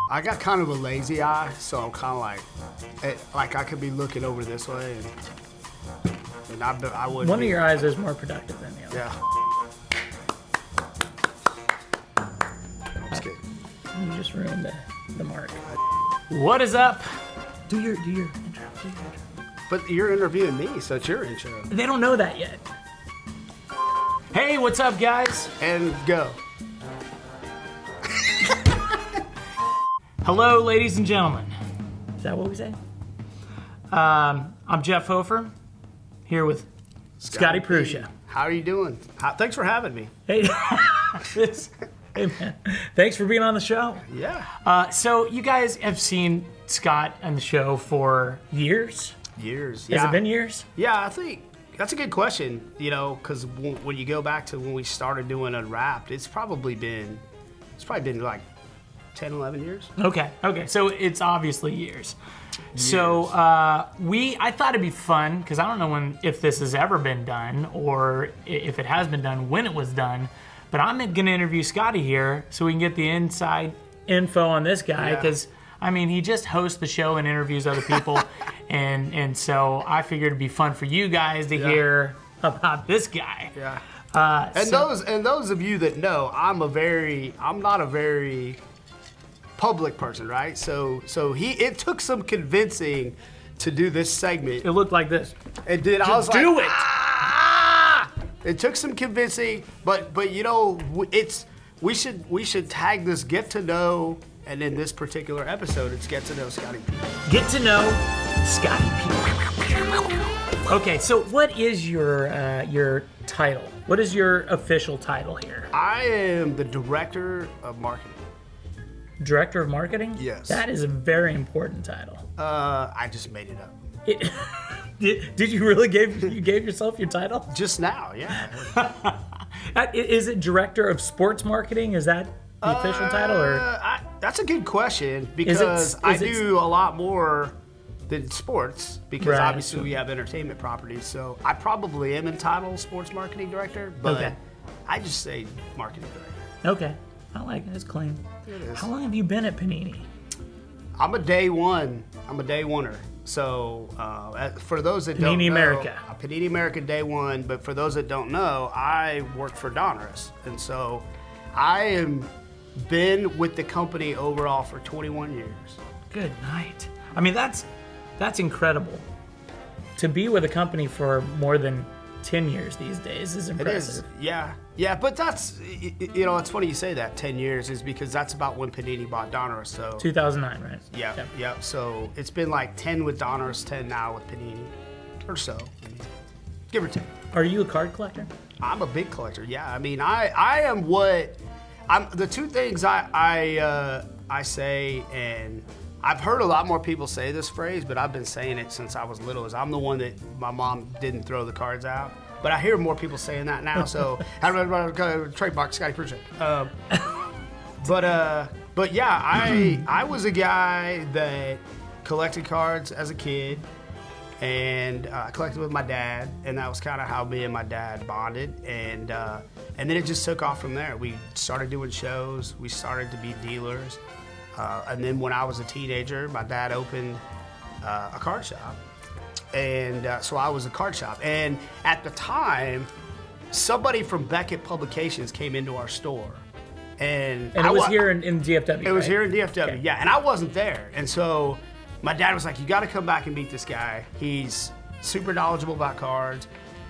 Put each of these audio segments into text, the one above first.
I got kind of a lazy eye, so I'm kind of like I could be looking over this way, and I would. One of your eyes is more productive than the other. Yeah. Just kidding. You just ruined the mark. What is up? Do your intro. But you're interviewing me, so it's your intro. They don't know that yet. Hey, what's up, guys? And go. Hello, ladies and gentlemen. Is that what we say? I'm Jeff Hofer, here with Scotty Prusha. How are you doing? Thanks for having me. Hey, hey man, thanks for being on the show. Yeah. So you guys have seen Scott on the show for years? Years. Has it been years? Yeah, I think that's a good question, because when you go back to when we started doing Unwrapped, it's probably been like 10, 11 years. Okay, so it's obviously years. So I thought it'd be fun, because I don't know if this has ever been done, or if it has been done, when it was done, but I'm going to interview Scotty here so we can get the inside info on this guy, because, he just hosts the show and interviews other people, and so I figured it'd be fun for you guys to hear about this guy. Yeah. Those of you that know, I'm not a very public person, right? So it took some convincing to do this segment. It looked like this. It did. I was do like, it. It took some convincing, but we should tag this get to know, and in this particular episode, it's get to know Scotty. Get to know Scotty. Okay, so what is your title? What is your official title here? I am the director of marketing. Director of marketing? Yes. That is a very important title. I just made it up. Did you really gave yourself your title? Just now, yeah. Is it director of sports marketing? Is that the official title, or? That's a good question, because I do a lot more than sports, because obviously we have entertainment properties. So I probably am entitled sports marketing director, but I just say marketing director. Okay. I like it. It's clean. It is. How long have you been at Panini? I'm a day one. I'm a day oneer. So for those that don't know, Panini America. Panini America day one. But for those that don't know, I work for Donruss, and so I am been with the company overall for 21 years. Good night. That's incredible. To be with a company for more than 10 years these days is impressive. It is, yeah. But that's, it's funny you say that, 10 years, is because that's about when Panini bought Donruss. So 2009, right? Yeah. So it's been like 10 with Donruss, 10 now with Panini, or so, give or take. Are you a card collector? I'm a big collector. Yeah. I am the two things I say, and I've heard a lot more people say this phrase, but I've been saying it since I was little, is I'm the one that my mom didn't throw the cards out. But I hear more people saying that now, so trademark Scotty Prusha. But yeah, I was a guy that collected cards as a kid, and I collected with my dad, and that was kind of how me and my dad bonded, and then it just took off from there. We started doing shows, we started to be dealers, and then when I was a teenager, my dad opened a card shop. And so I was a card shop. And at the time, somebody from Beckett Publications came into our store. And it was here in DFW, It was here in DFW, yeah. And I wasn't there. And so my dad was like, you got to come back and meet this guy. He's super knowledgeable about cards.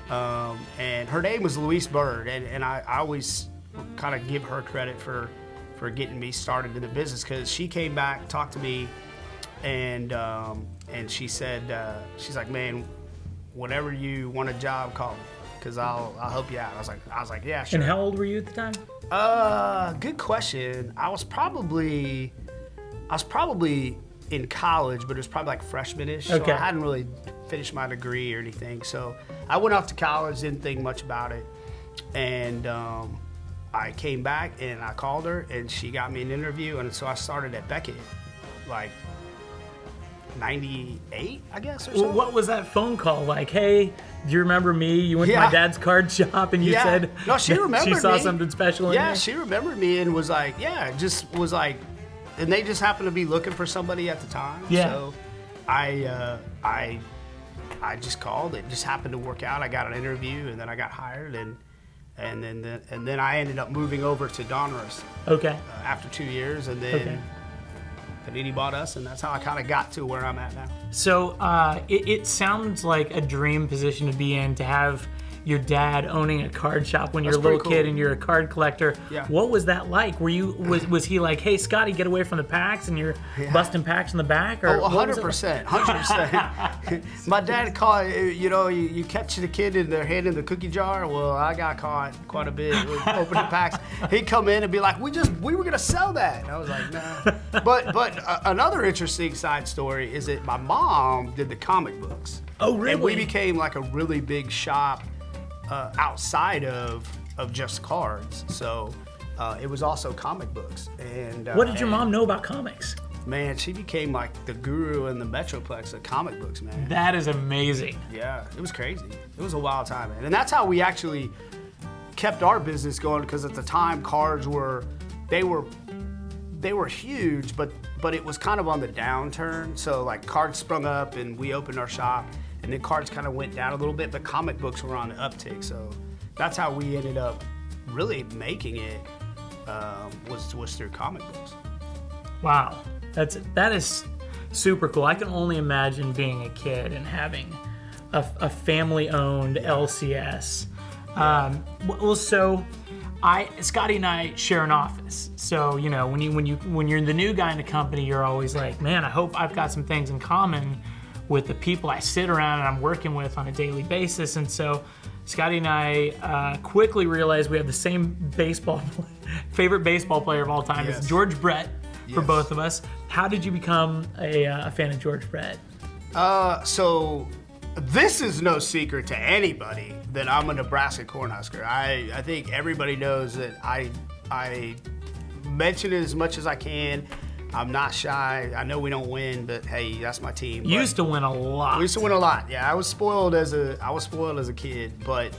And her name was Louise Bird. And I always kind of give her credit for getting me started in the business, because she came back, talked to me, and she said, she's like, man, whenever you want a job, call me, because I'll help you out. I was like, yeah, sure. And how old were you at the time? Good question. I was probably in college, but it was probably like freshman-ish. Okay. So I hadn't really finished my degree or anything. So I went off to college, didn't think much about it, and I came back and I called her, and she got me an interview, and so I started at Beckett, like 98, I guess, or something. What was that phone call like? Hey, do you remember me? You went to my dad's card shop, and you said no, she remembered she saw me. something special in Yeah, you? she remembered me and was like, and they just happened to be looking for somebody at the time. Yeah. So I just called. It just happened to work out. I got an interview, and then I got hired, and then I ended up moving over to Donruss Okay. after 2 years, and then Panini bought us, and that's how I kind of got to where I'm at now. So it sounds like a dream position to be in, to have your dad owning a card shop when you're a That's little pretty cool. kid and you're a card collector. Yeah. What was that like? Was he like, hey, Scotty, get away from the packs, and you're busting packs in the back? Or Oh, what was it like? 100%. My dad caught, you catch the kid in their hand in the cookie jar. Well, I got caught quite a bit with opening packs. He'd come in and be like, we were going to sell that. And I was like, nah. But another interesting side story is that my mom did the comic books. Oh, really? And we became like a really big shop outside of just cards. So it was also comic books. And What did your mom know about comics? Man, she became like the guru in the Metroplex of comic books, man. That is amazing. Yeah, it was crazy. It was a wild time, man. And that's how we actually kept our business going, because at the time cards were huge, but it was kind of on the downturn. So like cards sprung up and we opened our shop, and then cards kind of went down a little bit, but comic books were on the uptick. So that's how we ended up really making it, was through comic books. Wow, that is super cool. I can only imagine being a kid and having a family-owned LCS. So Scotty and I share an office. So when you're the new guy in the company, you're always like, man, I hope I've got some things in common with the people I sit around and I'm working with on a daily basis. And so Scotty and I quickly realized we have the same favorite baseball player of all time. Yes. It's George Brett for Yes. both of us. How did you become a fan of George Brett? So this is no secret to anybody that I'm a Nebraska Cornhusker. I think everybody knows that I mention it as much as I can. I'm not shy. I know we don't win, but hey, that's my team. You used to win a lot. We used to win a lot. Yeah, I was spoiled as a kid, but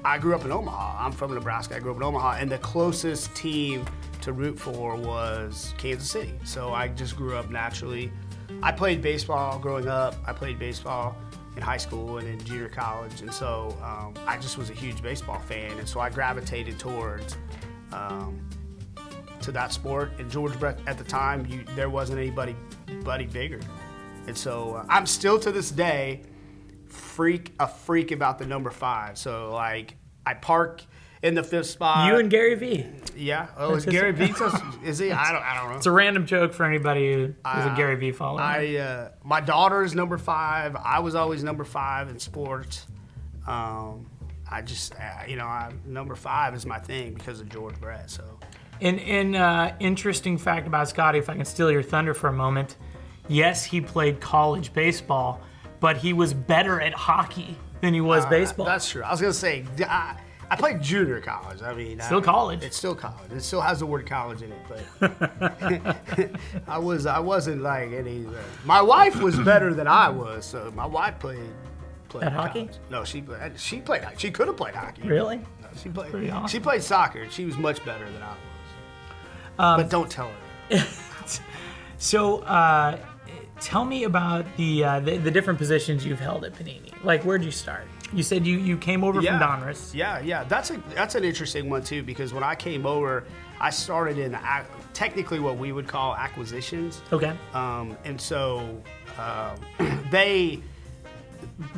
I grew up in Omaha. I'm from Nebraska. I grew up in Omaha, and the closest team to root for was Kansas City. So I just grew up naturally. I played baseball growing up. I played baseball in high school and in junior college, and so I just was a huge baseball fan, and so I gravitated towards to that sport. And George Brett at the time, there wasn't anybody bigger, and so I'm still to this day a freak about the number 5. So like I park in the 5th spot. You and Gary Vee. Yeah. Oh, is Gary Vee? Is he? I don't know. It's a random joke for anybody who is a Gary Vee follower. My daughter is number 5. I was always number 5 in sports. Number 5 is my thing because of George Brett. So. An interesting fact about Scotty, if I can steal your thunder for a moment. Yes, he played college baseball, but he was better at hockey than he was baseball. That's true. I was gonna say I played junior college. I mean, still college. It's still college. It still has the word college in it, but I wasn't like any. My wife was better than I was, so my wife played at hockey. No, she played. She could have played hockey. Really? No, she played. Pretty awesome. She played soccer, and she was much better than I was. But don't tell her. So, tell me about the different positions you've held at Panini. Like, where'd you start? You said you came over from Donruss. Yeah. That's an interesting one too, because when I came over, I started in technically what we would call acquisitions. Okay. And so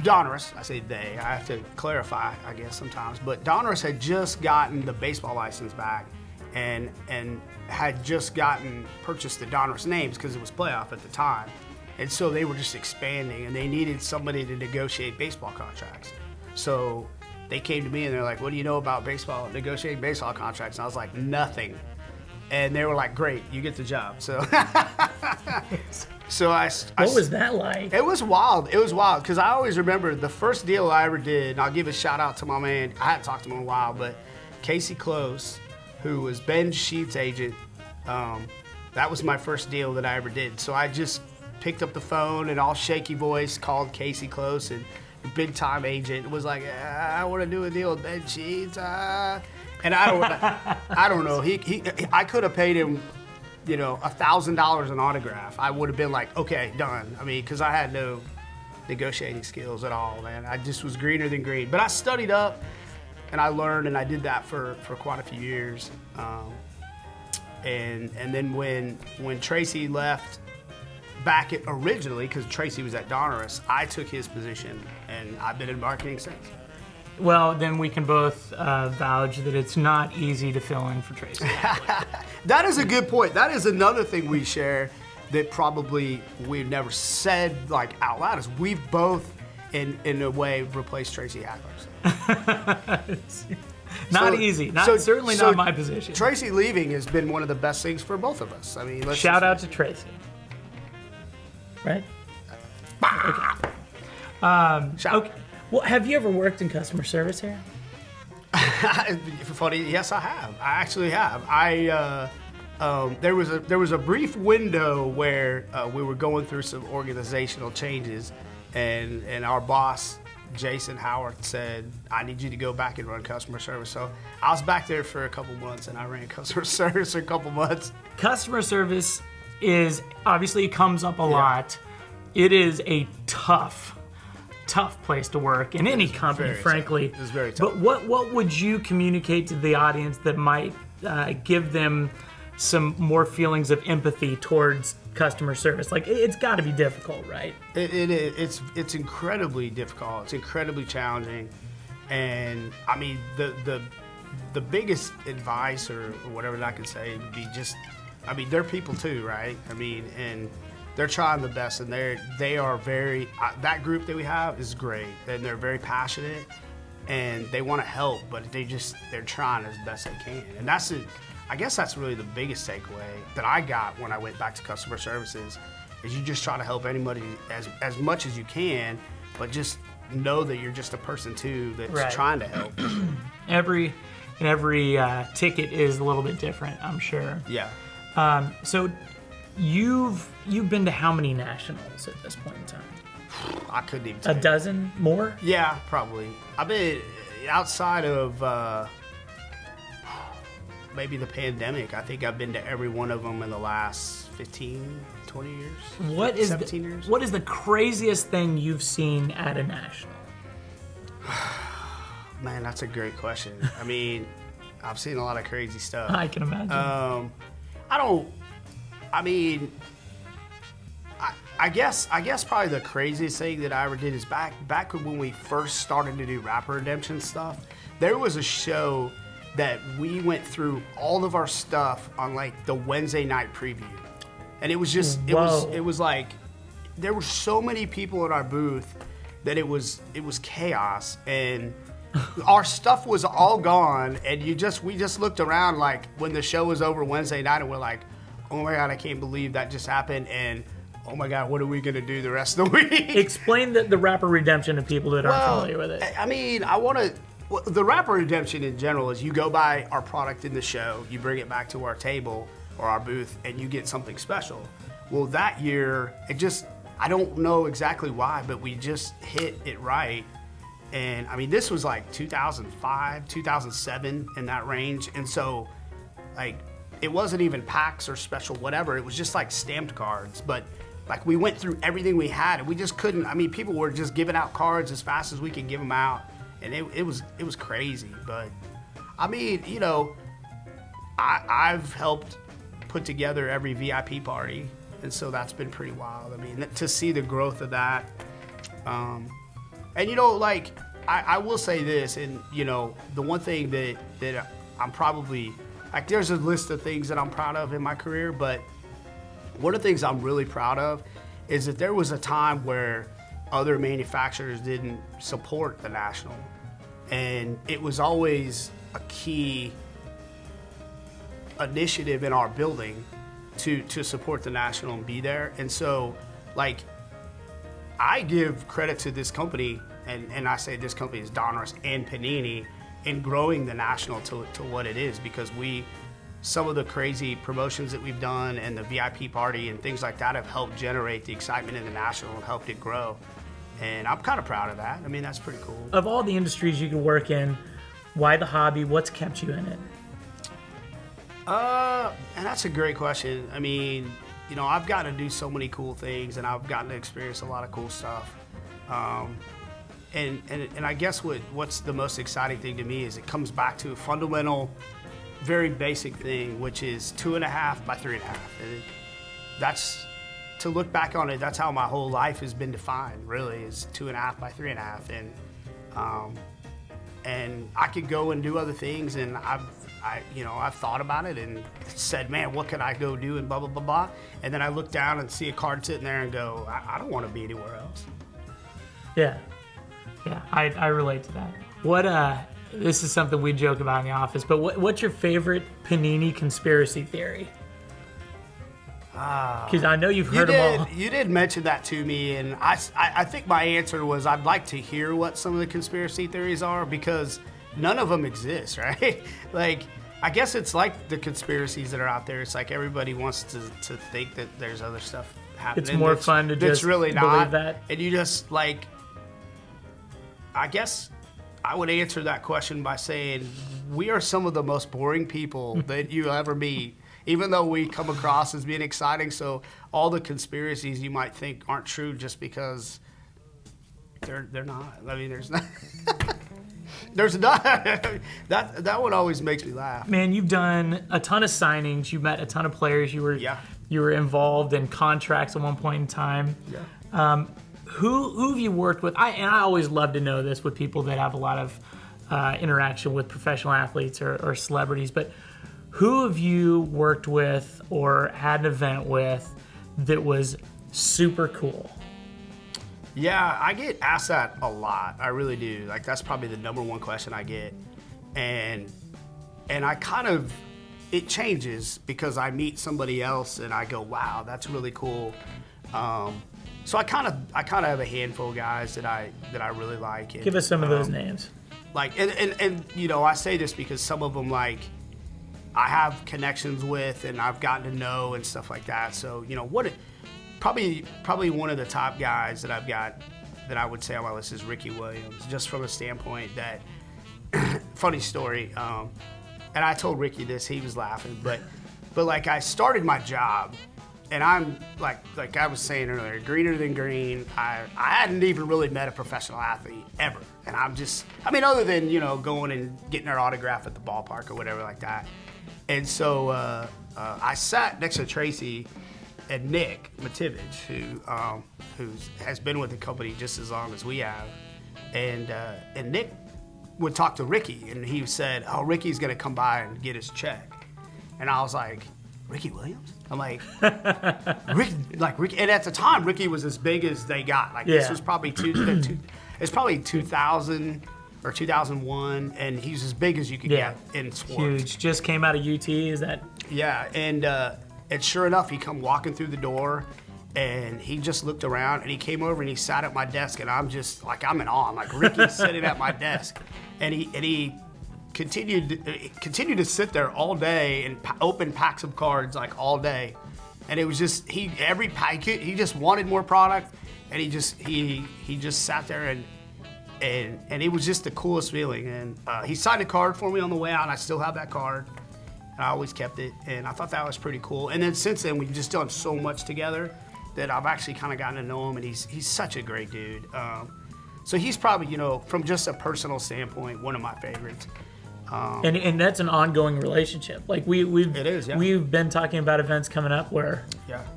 Donruss, I say they, I have to clarify, I guess sometimes, but Donruss had just gotten the baseball license back and had just purchased the Donruss names because it was playoff at the time. And so they were just expanding, and they needed somebody to negotiate baseball contracts. So they came to me and they're like, what do you know about baseball, negotiating baseball contracts? And I was like, nothing. And they were like, great, you get the job. So What was that like? It was wild. It was wild because I always remember the first deal I ever did, and I'll give a shout out to my man. I hadn't talked to him in a while, but Casey Close, who was Ben Sheets' agent, that was my first deal that I ever did. So I just picked up the phone and all shaky voice called Casey Close, and the big time agent was like, I want to do a deal with Ben Sheets. And I don't know. I could have paid him, $1,000 an autograph. I would have been like, okay, done. I mean, because I had no negotiating skills at all, man. I just was greener than green. But I studied up, and I learned, and I did that for quite a few years. And then when Tracy left back originally, because Tracy was at Donruss, I took his position, and I've been in marketing since. Well, then we can both vouch that it's not easy to fill in for Tracy. That is a good point. That is another thing we share that probably we've never said like out loud is we've both in a way replaced Tracy Hacklers. Not easy. Certainly not my position. Tracy leaving has been one of the best things for both of us. I mean, shout out to Tracy. Right? Okay. Okay. Well, have you ever worked in customer service here? Funny, yes, I have. I actually have. There was a brief window where we were going through some organizational changes, and our boss, Jason Howard, said, I need you to go back and run customer service. So I was back there for a couple months, and I ran customer service for a couple months. Customer service is, obviously it comes up a lot. It is a tough place to work in any company, frankly. It's very tough. But what would you communicate to the audience that might give them some more feelings of empathy towards customer service? Like, it's got to be difficult, right? It's incredibly difficult. It's incredibly challenging, and I mean the biggest advice or whatever that I can say would be just, I mean, they're people too, right? I mean, and they're trying the best, and they are very. That group that we have is great, and they're very passionate, and they want to help, but they're trying as best they can, and that's it. I guess that's really the biggest takeaway that I got when I went back to customer services, is you just try to help anybody as much as you can, but just know that you're just a person too that's trying to help. Every ticket is a little bit different, I'm sure. Yeah. So you've been to how many nationals at this point in time? I couldn't even tell you. A dozen more? Yeah, probably. I've been outside of maybe the pandemic. I think I've been to every one of them in the last 15, 20 years. 17 years. What is the craziest thing you've seen at a national? Man, that's a great question. I mean, I've seen a lot of crazy stuff. I can imagine. I guess probably the craziest thing that I ever did is back when we first started to do Rapper Redemption stuff. There was a show that we went through all of our stuff on like the Wednesday night preview, and it was just it was like there were so many people in our booth that it was chaos, and our stuff was all gone, and we just looked around like when the show was over Wednesday night, and we're like, oh my God, I can't believe that just happened, and oh my God, what are we gonna do the rest of the week? Explain the Rapper Redemption to people that aren't familiar with it. I mean, the Rapper Redemption in general is you go buy our product in the show, you bring it back to our table or our booth, and you get something special. Well, that year, I don't know exactly why, but we just hit it right. And I mean, this was like 2005, 2007, in that range. And so, like, it wasn't even packs or special whatever. It was just like stamped cards. But like, we went through everything we had, and we just couldn't. I mean, people were just giving out cards as fast as we could give them out. And it was crazy, but I mean, I've helped put together every VIP party, and so that's been pretty wild. I mean, to see the growth of that, and like I will say this, and the one thing that I'm probably like, there's a list of things that I'm proud of in my career, but one of the things I'm really proud of is that there was a time where other manufacturers didn't support the National, and it was always a key initiative in our building to support the National and be there. And so, like, I give credit to this company, and I say this company is Donruss and Panini, in growing the National to what it is, because some of the crazy promotions that we've done and the VIP party and things like that have helped generate the excitement in the National and helped it grow. And I'm kind of proud of that. I mean, that's pretty cool. Of all the industries you could work in, Why the hobby? What's kept you in it? And that's a great question. I mean, you know, I've gotten to do so many cool things, and I've gotten to experience a lot of cool stuff. And I guess what's the most exciting thing to me is it comes back to a fundamental, very basic thing, which is 2.5 by 3.5. And that's, to look back on it, that's how my whole life has been defined, really, is 2.5 by 3.5. And I could go and do other things, and I've thought about it and said, man, what could I go do and blah, blah, blah, blah. And then I look down and see a card sitting there and go, I don't want to be anywhere else. Yeah, I relate to that. What, this is something we joke about in the office, but what's your favorite Panini conspiracy theory? Because I know you've heard them all. You did mention that to me, and I think my answer was I'd like to hear what some of the conspiracy theories are, because none of them exist, right? Like, I guess it's like the conspiracies that are out there. It's like everybody wants to think that there's other stuff happening. It's more fun to just really believe not. that. And you just, like, I guess I would answer that question by saying we are some of the most boring people that you ever meet. Even though we come across as being exciting, so all the conspiracies you might think aren't true just because they're not. I mean, there's not. There's not. That one always makes me laugh. Man, you've done a ton of signings. You met a ton of players. You were involved in contracts at one point in time. Yeah. Who have you worked with? I always love to know this with people that have a lot of interaction with professional athletes or celebrities, but who have you worked with or had an event with that was super cool? Yeah, I get asked that a lot. I really do. Like, that's probably the number one question I get. And I kind of, it changes because I meet somebody else and I go, wow, that's really cool. So I kind of have a handful of guys that I really like. And, give us some of those names. Like, and you know, I say this because some of them, like, I have connections with and I've gotten to know and stuff like that. So, you know, probably one of the top guys that I've got that I would say on my list is Ricky Williams, just from a standpoint that, funny story, and I told Ricky this, he was laughing, but like, I started my job and I'm like I was saying earlier, greener than green. I hadn't even really met a professional athlete ever. And other than, you know, going and getting their autograph at the ballpark or whatever like that. And so I sat next to Tracy and Nick Mativich, who has been with the company just as long as we have. And Nick would talk to Ricky, and he said, oh, Ricky's going to come by and get his check. And I was like, Ricky Williams? I'm like, Ricky. And at the time, Ricky was as big as they got. Like, this was probably it's probably 2000 or 2001, and he's as big as you could get in sports. Huge. Just came out of UT, is that? Yeah, and sure enough, he come walking through the door, and he just looked around, and he came over and he sat at my desk, and I'm just like, I'm in awe. I'm like, Ricky's sitting at my desk, and he continued to sit there all day and open packs of cards like all day, and it was just every pack he just wanted more product, and he just sat there and it was just the coolest feeling. And he signed a card for me on the way out, and I still have that card. And I always kept it, and I thought that was pretty cool. And then since then, we've just done so much together that I've actually kind of gotten to know him, and he's such a great dude. So he's probably, you know, from just a personal standpoint, one of my favorites. And that's an ongoing relationship. Like it is, yeah. We've been talking about events coming up where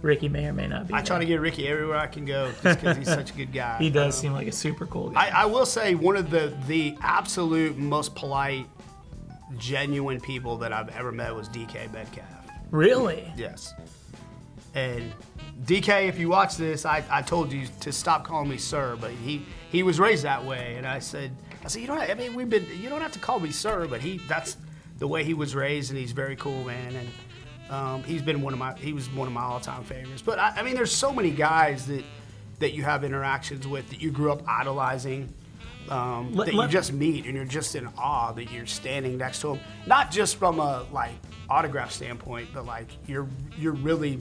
Ricky may or may not be. I try to get Ricky everywhere I can go just because he's such a good guy. He does seem like a super cool guy. I will say one of the absolute most polite, genuine people that I've ever met was DK Metcalf. Really? Yes. And DK, if you watch this, I told you to stop calling me sir, but he was raised that way, and I said, you don't have to call me sir, but that's the way he was raised, and he's very cool, man. And he was one of my all-time favorites. But I mean, there's so many guys that you have interactions with that you grew up idolizing, that you just meet, and you're just in awe that you're standing next to them. Not just from a like autograph standpoint, but like you're really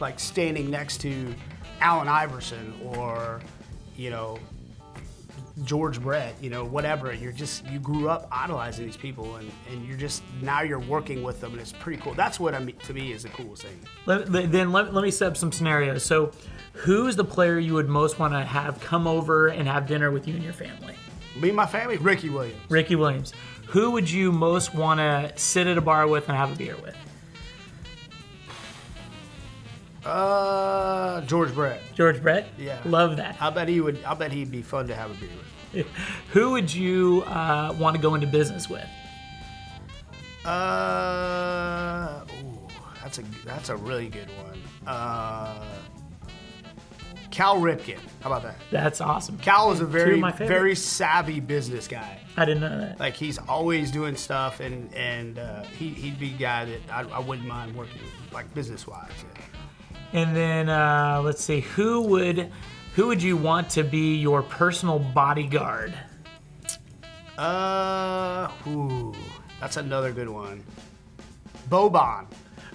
like standing next to Allen Iverson or, you know, George Brett, whatever. You grew up idolizing these people, and you're just, now you're working with them, and it's pretty cool. That's what, to me, is the coolest thing. Let me set up some scenarios. So, who's the player you would most want to have come over and have dinner with you and your family? Me and my family? Ricky Williams. Ricky Williams. Who would you most want to sit at a bar with and have a beer with? George Brett. George Brett? Yeah. Love that. I bet he'd be fun to have a beer with. Who would you want to go into business with? That's a really good one. Cal Ripken. How about that? That's awesome. Cal is a very savvy business guy. I didn't know that. Like, he's always doing stuff, and he'd be a guy that I wouldn't mind working with, like, business-wise. Yeah. And then let's see, who would you want to be your personal bodyguard? That's another good one. Boban.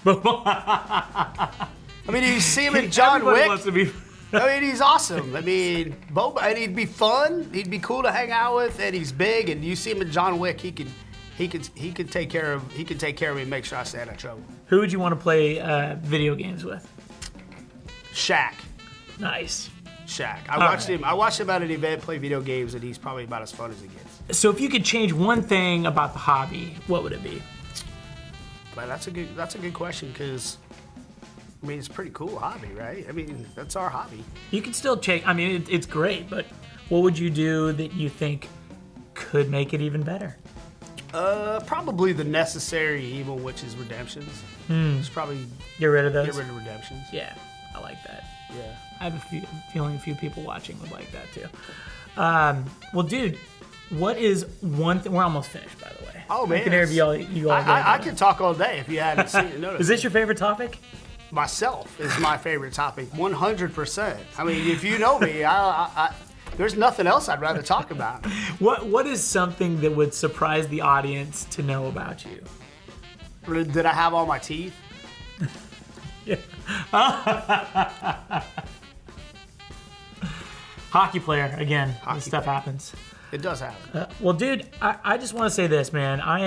I mean, you see him in John Wick. Wants to be... I mean, he's awesome. I mean, Boban, and he'd be fun. He'd be cool to hang out with, and he's big. And you see him in John Wick, he could take care of me and make sure I stay out of trouble. Who would you want to play video games with? Shaq. Nice. Shaq. I watched him at an event play video games, and he's probably about as fun as it gets. So if you could change one thing about the hobby, what would it be? But that's a good question, because I mean, it's a pretty cool hobby, right? I mean, that's our hobby. You can still change. I mean, it's great, but what would you do that you think could make it even better? Probably the necessary evil, which is redemptions. Just probably get rid of those. Get rid of redemptions. Yeah, I like that. Yeah, I have a feeling a few people watching would like that too. Well, dude, what is one thing? We're almost finished, by the way. Oh man, I can interview you all day. I could talk all day if you hadn't seen it. Is this your favorite topic? Myself is my favorite topic, 100%. I mean, if you know me, there's nothing else I'd rather talk about. What is something that would surprise the audience to know about you? Did I have all my teeth? Yeah. Hockey player again. This stuff happens. It does happen. Well, dude, I just want to say this, man. I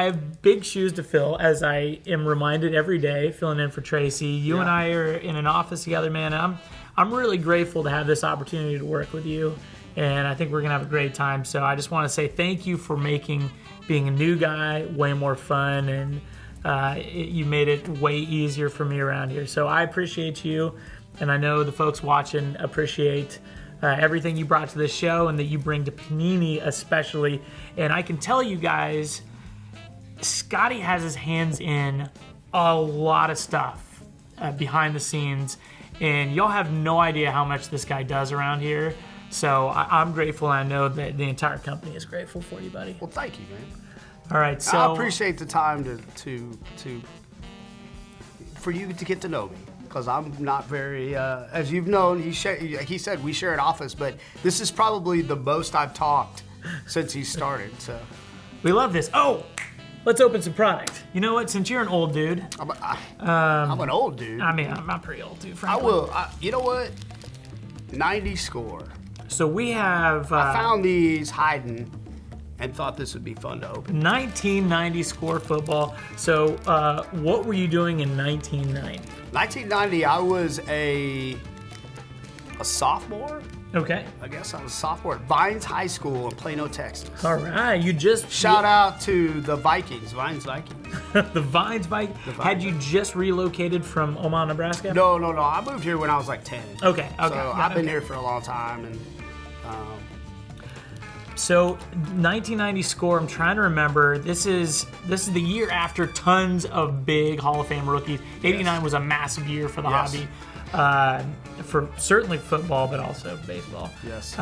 have big shoes to fill, as I am reminded every day, filling in for Tracy. You and I are in an office together, man. I'm really grateful to have this opportunity to work with you, and I think we're gonna have a great time. So I just want to say thank you for making being a new guy way more fun, and you made it way easier for me around here. So I appreciate you, and I know the folks watching appreciate everything you brought to this show and that you bring to Panini especially. And I can tell you guys, Scotty has his hands in a lot of stuff behind the scenes, and y'all have no idea how much this guy does around here. So I'm grateful, and I know that the entire company is grateful for you, buddy. Well, thank you, man. All right, so I appreciate the time for you to get to know me, because I'm not very, as you've known, he said we share an office, but this is probably the most I've talked since he started. So we love this. Oh, let's open some product. You know what? Since you're an old dude, I'm an old dude. I mean, I'm pretty old too, frankly. You know what? 90 score. So we have. I found these hiding and thought this would be fun to open. 1990 score football. So what were you doing in 1990? 1990, I was a sophomore. Okay. I guess I was a sophomore at Vines High School in Plano, Texas. All right, you just shout out to the Vikings, Vines Vikings. The Vines Vikings. Had you just relocated from Omaha, Nebraska? No. I moved here when I was like 10. Okay. So I've been here for a long time, and. So 1990 score. I'm trying to remember. This is the year after tons of big Hall of Fame rookies. 89 was a massive year for the hobby. For certainly football, but also baseball. Yes.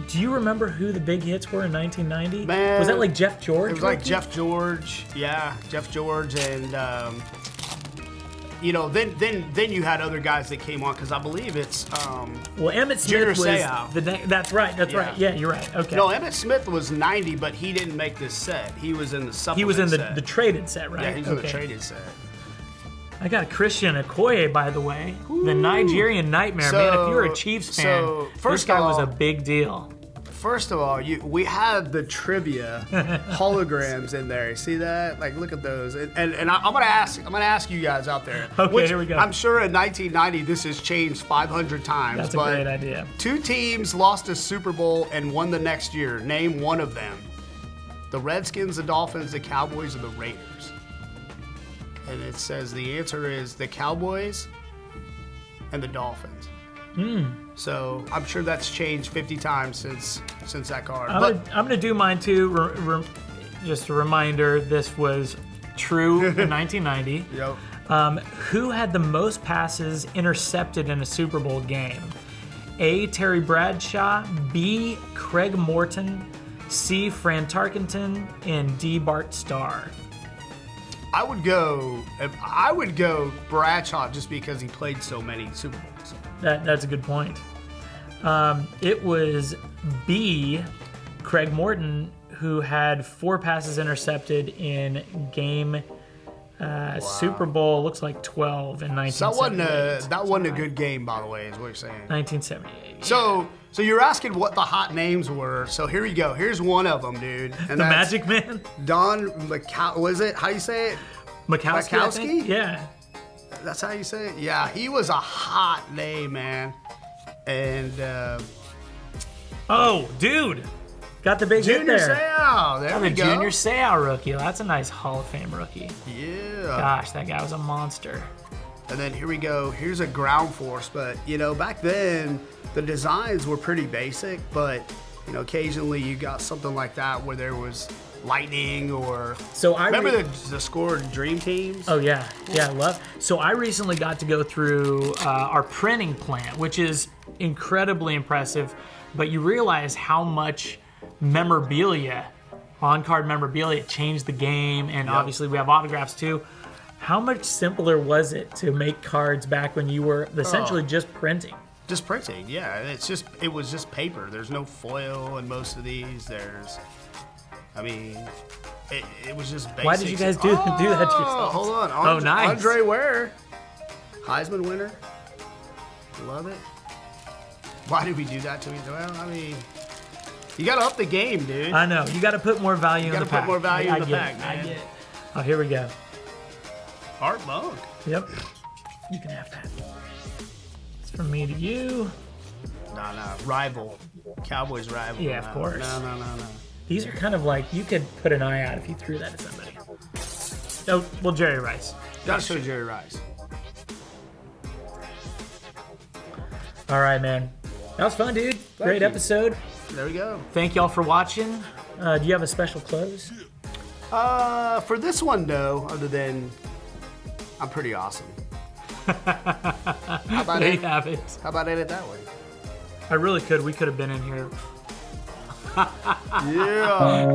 Do you remember who the big hits were in 1990? Man, was that like Jeff George? It was like Jeff George. Yeah, Jeff George, and then you had other guys that came on, because I believe it's well, Emmett Smith was that's right. Right. Yeah, you're right. Okay. No, Emmett Smith was 90, but he didn't make this set. He was in the supplement. He was in the traded set, right? Yeah, he was in the traded set. I got Christian Okoye, by the way. The Nigerian Nightmare, man. If you're a Chiefs fan, this guy was a big deal. First of all, we had the trivia holograms in there. You see that? Like, look at those. And I'm gonna ask you guys out there. Okay, here we go. I'm sure in 1990 this has changed 500 times. That's a great idea. 2 teams lost a Super Bowl and won the next year. Name one of them. The Redskins, the Dolphins, the Cowboys, or the Raiders. And it says the answer is the Cowboys and the Dolphins. So I'm sure that's changed 50 times since that card. I'm gonna do mine too. Just a reminder, this was true in 1990. Yep. Who had the most passes intercepted in a Super Bowl game? A. Terry Bradshaw, B. Craig Morton, C. Fran Tarkenton, and D. Bart Starr. I would go Bradshaw just because he played so many Super Bowls. That's a good point. It was B. Craig Morton, who had 4 passes intercepted in game Super Bowl, looks like 12 in 1978. So that wasn't a good game, by the way, is what you're saying. 1978. So you're asking what the hot names were. So here you go. Here's one of them, dude. And the Magic Man? Don was it? How you say it? Mikowski? I think? Yeah. That's how you say it? Yeah, he was a hot name, man. And oh, dude. Got the big hit Junior there. Seau. There we go. Junior Seau rookie. That's a nice Hall of Fame rookie. Yeah. Gosh, that guy was a monster. And then here we go. Here's a ground force. But, back then, the designs were pretty basic. But, occasionally you got something like that where there was lightning or... So I remember the score Dream Teams? Oh, yeah. Yeah, I love... So I recently got to go through our printing plant, which is incredibly impressive. But you realize how much memorabilia, on-card memorabilia, changed the game. And obviously we have autographs too. How much simpler was it to make cards back when you were essentially just printing? Just printing, yeah. It was just paper. There's no foil in most of these. It was just basic. Why did you guys do that to yourselves? Hold on. Nice. Andre Ware, Heisman winner. Love it. Why did we do that to me? Well, you got to up the game, dude. I know. You got to put more value in the pack. You got to put more value in the pack, man. I get it. Oh, here we go. Art Monk. Yep. You can have that. It's from me to you. No. Rival. Cowboys rival. Yeah, of course. No. These are kind of like, you could put an eye out if you threw that at somebody. Oh, well, Jerry Rice. Gotta show Jerry Rice. All right, man. That was fun, dude. Great episode. There we go. Thank y'all for watching. Do you have a special close? For this one, no, other than I'm pretty awesome. How about There you have it. How about it that way? I really could. We could have been in here. Yeah.